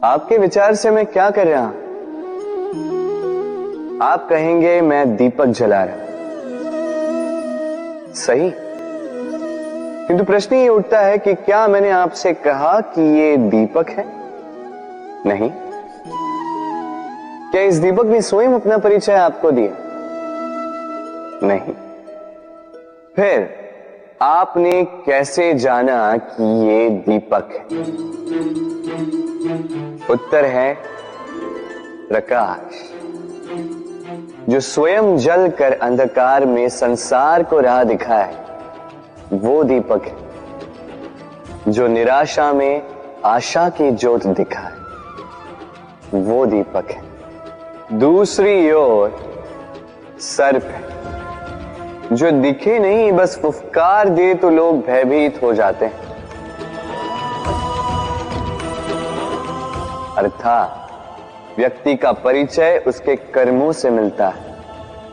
आपके विचार से मैं क्या कर रहा हूं? आप कहेंगे मैं दीपक जला रहा। सही, किंतु प्रश्न ये उठता है कि क्या मैंने आपसे कहा कि ये दीपक है? नहीं। क्या इस दीपक ने स्वयं अपना परिचय आपको दिया? नहीं। फिर आपने कैसे जाना कि ये दीपक है? उत्तर है प्रकाश, जो स्वयं जल कर अंधकार में संसार को राह दिखाए, वो दीपक है। जो निराशा में आशा की ज्योत दिखाए, वो दीपक है। दूसरी ओर सर्प है, जो दिखे नहीं, बस फुफकार दे तो लोग भयभीत हो जाते हैं। अर्थात व्यक्ति का परिचय उसके कर्मों से मिलता है,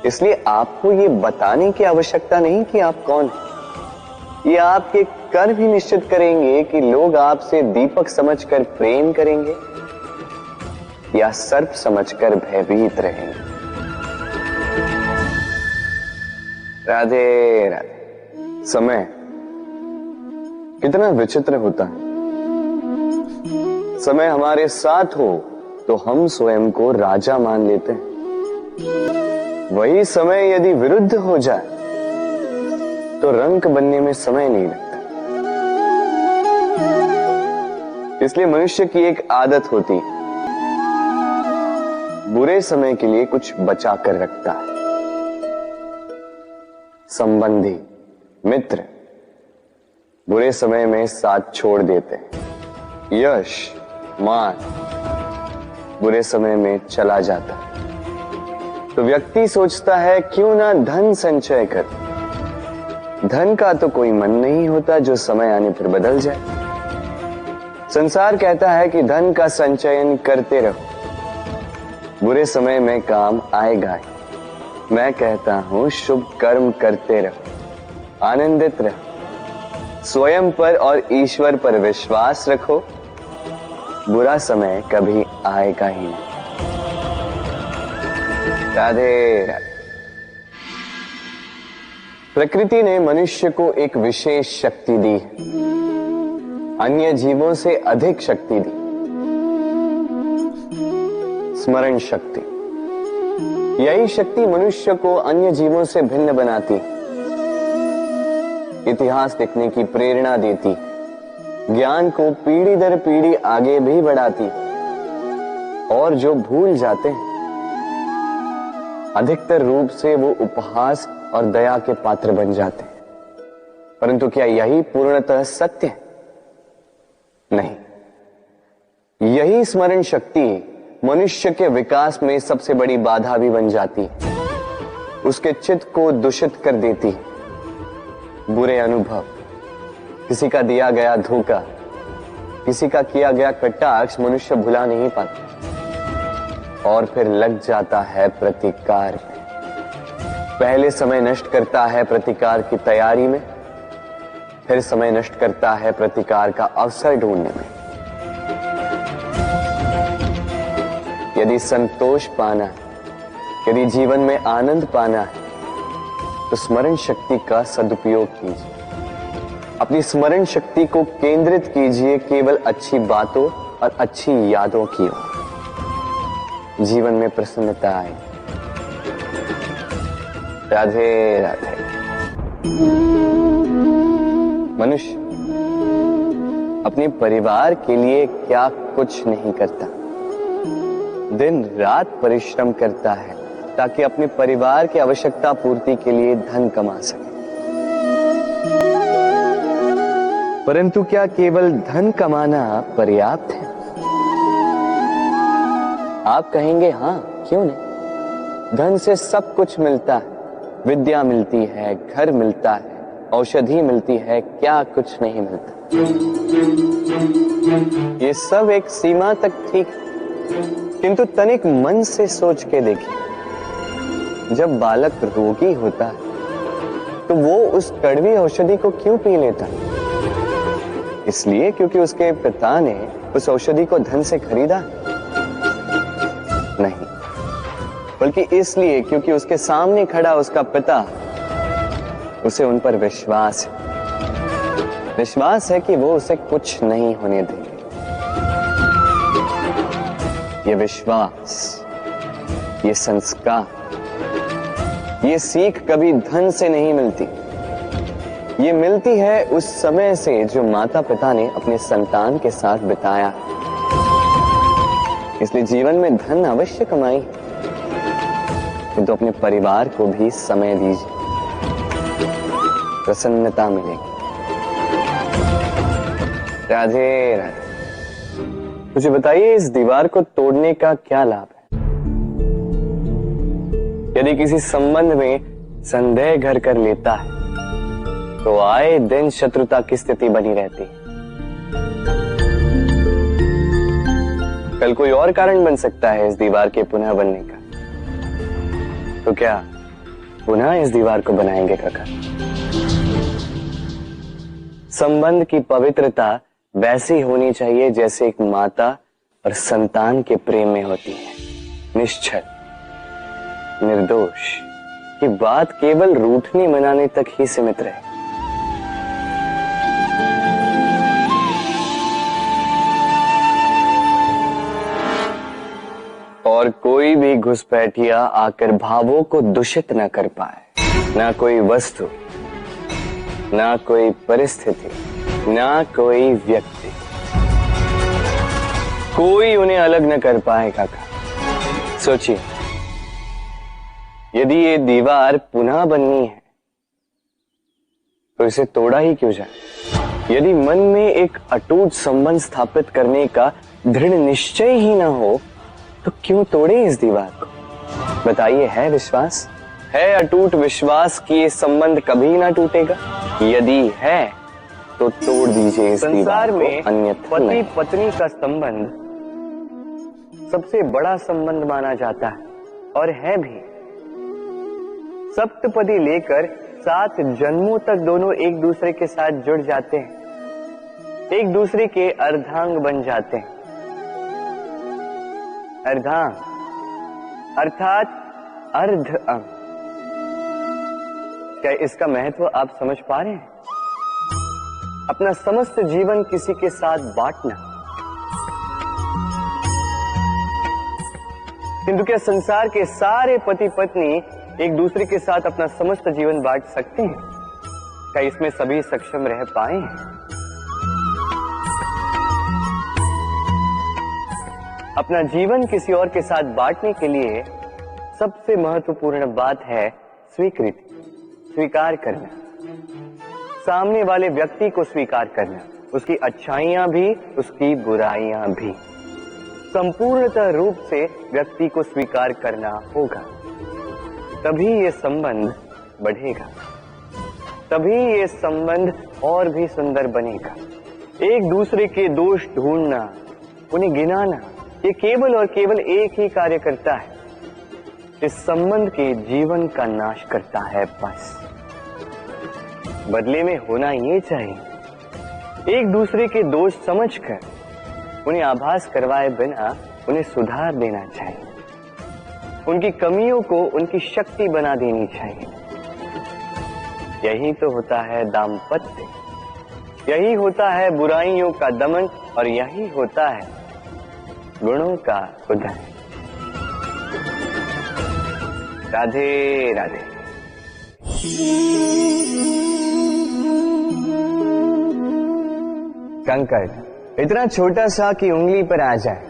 इसलिए आपको ये बताने की आवश्यकता नहीं कि आप कौन हैं। ये आपके कर्म ही निश्चित करेंगे कि लोग आपसे दीपक समझकर प्रेम करेंगे या सर्प समझकर भयभीत रहेंगे। राधे राधे। समय कितना विचित्र होता है। समय हमारे साथ हो तो हम स्वयं को राजा मान लेते हैं। वही समय यदि विरुद्ध हो जाए तो रंक बनने में समय नहीं लगता। इसलिए मनुष्य की एक आदत होती है, बुरे समय के लिए कुछ बचा कर रखता है। संबंधी, मित्र बुरे समय में साथ छोड़ देते हैं। यश, मान बुरे समय में चला जाता है। तो व्यक्ति सोचता है क्यों ना धन संचय कर। धन का तो कोई मन नहीं होता जो समय आने पर बदल जाए। संसार कहता है कि धन का संचयन करते रहो, बुरे समय में काम आएगा। मैं कहता हूं शुभ कर्म करते रहो, आनंदित रहो, स्वयं पर और ईश्वर पर विश्वास रखो, बुरा समय कभी आएगा ही नहीं। राधे राधे। प्रकृति ने मनुष्य को एक विशेष शक्ति दी है, अन्य जीवों से अधिक शक्ति दी, स्मरण शक्ति। यही शक्ति मनुष्य को अन्य जीवों से भिन्न बनाती, इतिहास लिखने की प्रेरणा देती, ज्ञान को पीढ़ी दर पीढ़ी आगे भी बढ़ाती। और जो भूल जाते हैं, अधिकतर रूप से वो उपहास और दया के पात्र बन जाते हैं। परंतु क्या यही पूर्णतः सत्य है? नहीं। यही स्मरण शक्ति मनुष्य के विकास में सबसे बड़ी बाधा भी बन जाती है, उसके चित्त को दूषित कर देती है। बुरे अनुभव, किसी का दिया गया धोखा, किसी का किया गया कटाक्ष मनुष्य भुला नहीं पाता और फिर लग जाता है प्रतिकार में। पहले समय नष्ट करता है प्रतिकार की तैयारी में, फिर समय नष्ट करता है प्रतिकार का अवसर ढूंढने में। यदि संतोष पाना है, यदि जीवन में आनंद पाना है, तो स्मरण शक्ति का सदुपयोग कीजिए। अपनी स्मरण शक्ति को केंद्रित कीजिए केवल अच्छी बातों और अच्छी यादों की ओर। जीवन में प्रसन्नता आए। राधे राधे। मनुष्य अपने परिवार के लिए क्या कुछ नहीं करता, दिन रात परिश्रम करता है ताकि अपने परिवार की आवश्यकता पूर्ति के लिए धन कमा सके। परंतु क्या केवल धन कमाना पर्याप्त है? आप कहेंगे हां, क्यों नहीं। धन से सब कुछ मिलता है, विद्या मिलती है, घर मिलता है, औषधि मिलती है, क्या कुछ नहीं मिलता। ये सब एक सीमा तक ठीक, किंतु तनिक मन से सोच के देखिए, जब बालक रोगी होता है तो वो उस कड़वी औषधि को क्यों पी लेता है? इसलिए क्योंकि उसके पिता ने उस औषधि को धन से खरीदा नहीं, बल्कि इसलिए क्योंकि उसके सामने खड़ा उसका पिता, उसे उन पर विश्वास है कि वो उसे कुछ नहीं होने देंगे। ये विश्वास, ये संस्कार, ये सीख कभी धन से नहीं मिलती। ये मिलती है उस समय से जो माता पिता ने अपने संतान के साथ बिताया। इसलिए जीवन में धन अवश्य कमाई, किंतु अपने परिवार को भी समय दीजिए, प्रसन्नता मिलेगी। राधे राधे। मुझे बताइए, इस दीवार को तोड़ने का क्या लाभ है? यदि किसी संबंध में संदेह घर कर लेता है तो आए दिन शत्रुता की स्थिति बनी रहती है। कल कोई और कारण बन सकता है इस दीवार के पुनः बनने का। तो क्या पुनः इस दीवार को बनाएंगे काका? संबंध की पवित्रता वैसी होनी चाहिए जैसे एक माता और संतान के प्रेम में होती है, निश्चल, निर्दोष, कि बात केवल रूठने मनाने तक ही सीमित रहे। और कोई भी घुसपैठिया आकर भावों को दूषित न कर पाए। ना कोई वस्तु, ना कोई परिस्थिति, ना कोई व्यक्ति, कोई उन्हें अलग न कर पाए काका। सोचिए, यदि ये दीवार पुनः बननी है तो इसे तोड़ा ही क्यों जाए? यदि मन में एक अटूट संबंध स्थापित करने का दृढ़ निश्चय ही ना हो तो क्यों तोड़े इस दीवार को? बताइए, है विश्वास, है अटूट विश्वास कि ये संबंध कभी ना टूटेगा? यदि है तो तोड़ दीजिए इस दीवार को, अन्यथा पति पत्नी का संबंध सबसे बड़ा संबंध माना जाता है और है भी। सप्तपदी लेकर 7 जन्मों तक दोनों एक दूसरे के साथ जुड़ जाते हैं, एक दूसरे के अर्धांग बन जाते हैं। अर्धांग अर्थात अर्ध अंग। क्या इसका महत्व आप समझ पा रहे हैं? अपना समस्त जीवन किसी के साथ बांटना। किंतु क्या संसार के सारे पति पत्नी एक दूसरे के साथ अपना समस्त जीवन बांट सकते हैं? क्या इसमें सभी सक्षम रह पाए हैं? अपना जीवन किसी और के साथ बांटने के लिए सबसे महत्वपूर्ण बात है स्वीकृति, स्वीकार करना। सामने वाले व्यक्ति को स्वीकार करना, उसकी अच्छाइयां भी, उसकी बुराइयां भी। संपूर्णतः रूप से व्यक्ति को स्वीकार करना होगा, तभी ये संबंध बढ़ेगा, तभी ये संबंध और भी सुंदर बनेगा। एक दूसरे के दोष ढूंढना, उन्हें गिनाना, ये केवल और केवल एक ही कार्य करता है, इस संबंध के जीवन का नाश करता है। बस बदले में होना ये चाहिए, एक दूसरे के दोष समझकर उन्हें आभास करवाए बिना उन्हें सुधार देना चाहिए, उनकी कमियों को उनकी शक्ति बना देनी चाहिए। यही तो होता है दाम्पत्य, यही होता है बुराइयों का दमन, और यही होता है गुणों का उदय। राधे राधे। कंकड़ इतना छोटा सा कि उंगली पर आ जाए,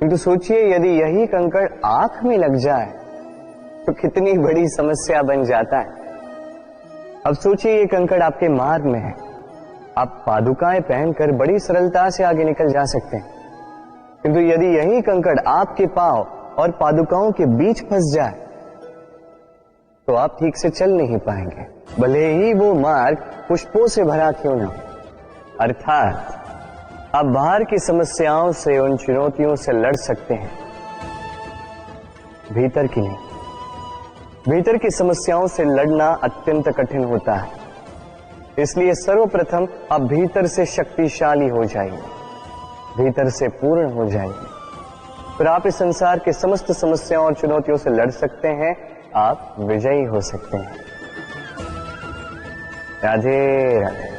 किंतु सोचिए यदि यही कंकड़ आंख में लग जाए तो कितनी बड़ी समस्या बन जाता है। अब सोचिए ये कंकड़ आपके मार्ग में है, आप पादुकाएं पहनकर बड़ी सरलता से आगे निकल जा सकते हैं, किंतु यदि यही कंकड़ आपके पांव और पादुकाओं के बीच फंस जाए तो आप ठीक से चल नहीं पाएंगे, भले ही वो मार्ग पुष्पों से भरा क्यों ना हो। अर्थात आप बाहर की समस्याओं से, उन चुनौतियों से लड़ सकते हैं, भीतर की नहीं। भीतर की समस्याओं से लड़ना अत्यंत कठिन होता है। इसलिए सर्वप्रथम आप भीतर से शक्तिशाली हो जाइए, भीतर से पूर्ण हो जाइए, फिर आप इस संसार के समस्त समस्याओं और चुनौतियों से लड़ सकते हैं, आप विजयी हो सकते हैं। राधे राधे।